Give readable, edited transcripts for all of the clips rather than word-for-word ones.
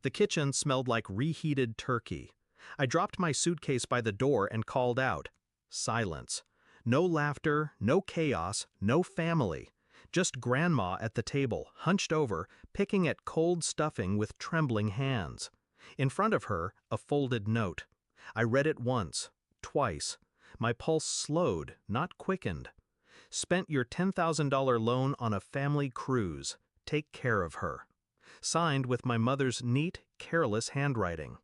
The kitchen smelled like reheated turkey. I dropped my suitcase by the door and called out. Silence. No laughter, no chaos, no family. Just Grandma at the table, hunched over, picking at cold stuffing with trembling hands. In front of her, a folded note. I read it once, twice. My pulse slowed, not quickened. Spent your $10,000 loan on a family cruise. Take care of her. Signed with my mother's neat, careless handwriting.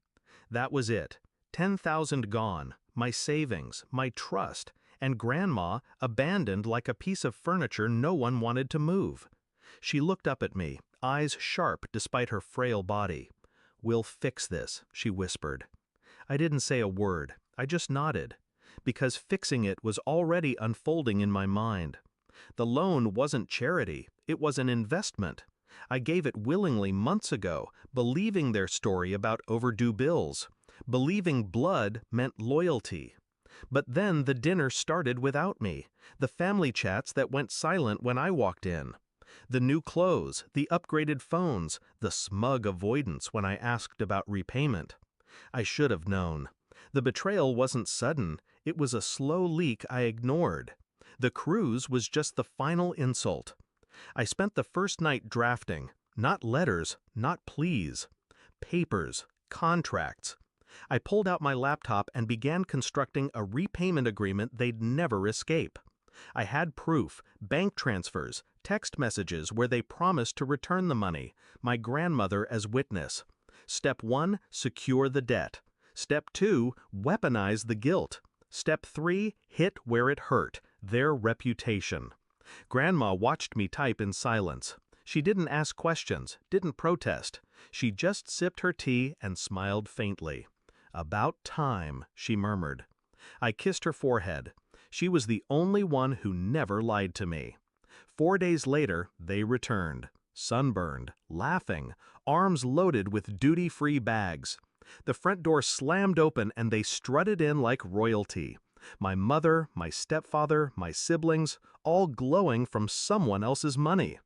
That was it. 10,000 gone, my savings, my trust, and Grandma abandoned like a piece of furniture no one wanted to move. She looked up at me, eyes sharp despite her frail body. "We'll fix this," she whispered. I didn't say a word, I just nodded, because fixing it was already unfolding in my mind. The loan wasn't charity, it was an investment. I gave it willingly months ago, believing their story about overdue bills, believing blood meant loyalty. But then the dinner started without me, the family chats that went silent when I walked in. The new clothes, the upgraded phones, the smug avoidance when I asked about repayment. I should have known. The betrayal wasn't sudden, it was a slow leak I ignored. The cruise was just the final insult. I spent the first night drafting, not letters, not pleas. Papers, contracts. I pulled out my laptop and began constructing a repayment agreement they'd never escape. I had proof, bank transfers, text messages where they promised to return the money, my grandmother as witness. Step 1, secure the debt. Step 2, weaponize the guilt. Step 3, hit where it hurt, their reputation. Grandma watched me type in silence. She didn't ask questions, didn't protest. She just sipped her tea and smiled faintly. "About time," she murmured. I kissed her forehead. She was the only one who never lied to me. 4 days later, they returned, sunburned, laughing, arms loaded with duty-free bags. The front door slammed open and they strutted in like royalty. My mother, my stepfather, my siblings, all glowing from someone else's money.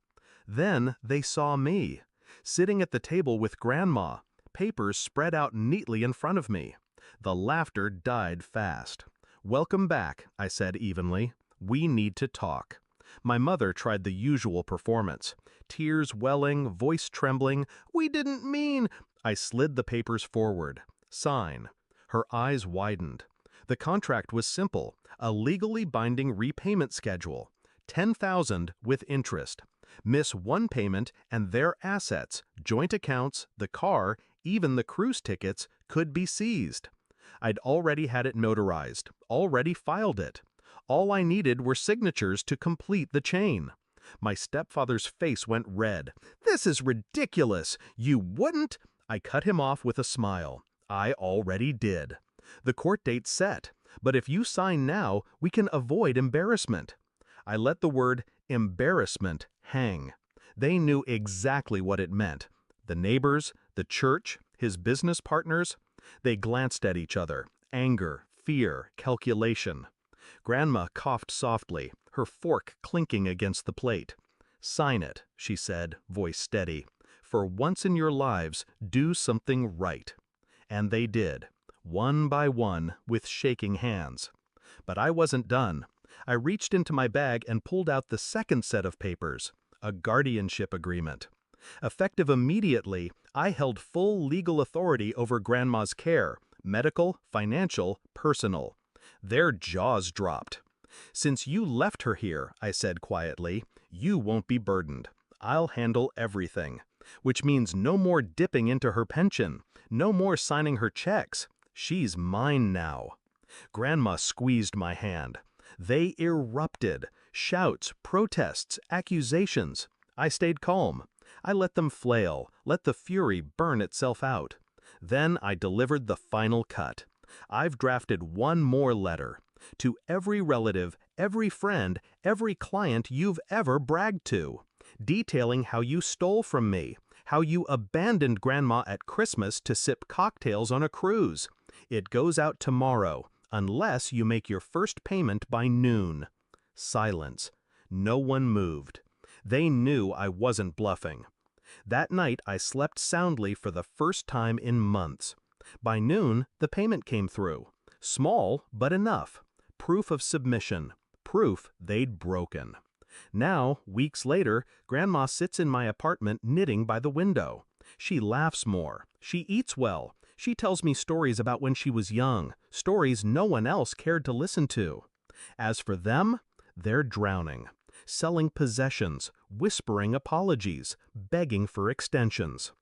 Then they saw me, sitting at the table with Grandma, papers spread out neatly in front of me. The laughter died fast. "Welcome back," I said evenly. "We need to talk." My mother tried the usual performance. Tears welling, voice trembling. "We didn't mean—" I slid the papers forward. "Sign." Her eyes widened. The contract was simple, a legally binding repayment schedule. 10,000 with interest. Miss one payment and their assets, joint accounts, the car, even the cruise tickets, could be seized. I'd already had it notarized, already filed it. All I needed were signatures to complete the chain. My stepfather's face went red. "This is ridiculous! You wouldn't—" I cut him off with a smile. "I already did. The court date's set, but if you sign now, we can avoid embarrassment." I let the word embarrassment hang. They knew exactly what it meant. The neighbors, the church, his business partners. They glanced at each other. Anger, fear, calculation. Grandma coughed softly, her fork clinking against the plate. "Sign it," she said, voice steady. "For once in your lives, do something right." And they did, one by one, with shaking hands. But I wasn't done. I reached into my bag and pulled out the second set of papers, a guardianship agreement. Effective immediately, I held full legal authority over Grandma's care, medical, financial, personal. Their jaws dropped. "Since you left her here," I said quietly, "you won't be burdened. I'll handle everything. Which means no more dipping into her pension, no more signing her checks. She's mine now." Grandma squeezed my hand. They erupted. Shouts, protests, accusations. I stayed calm. I let them flail, let the fury burn itself out. Then I delivered the final cut. I've drafted one more letter. To every relative, every friend, every client you've ever bragged to. Detailing how you stole from me, how you abandoned Grandma at Christmas to sip cocktails on a cruise. It goes out tomorrow, unless you make your first payment by noon. Silence. No one moved. They knew I wasn't bluffing. That night, I slept soundly for the first time in months. By noon, the payment came through. Small, but enough. Proof of submission. Proof they'd broken. Now, weeks later, Grandma sits in my apartment knitting by the window. She laughs more. She eats well. She tells me stories about when she was young, stories no one else cared to listen to. As for them, they're drowning, selling possessions, whispering apologies, begging for extensions.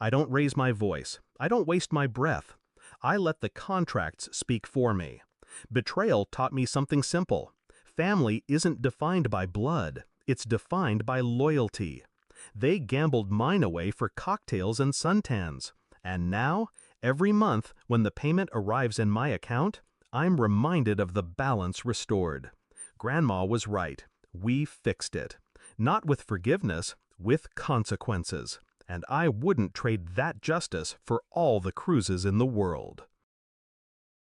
I don't raise my voice. I don't waste my breath. I let the contracts speak for me. Betrayal taught me something simple. Family isn't defined by blood. It's defined by loyalty. They gambled mine away for cocktails and suntans. And now, every month, when the payment arrives in my account, I'm reminded of the balance restored. Grandma was right. We fixed it. Not with forgiveness, with consequences. And I wouldn't trade that justice for all the cruises in the world.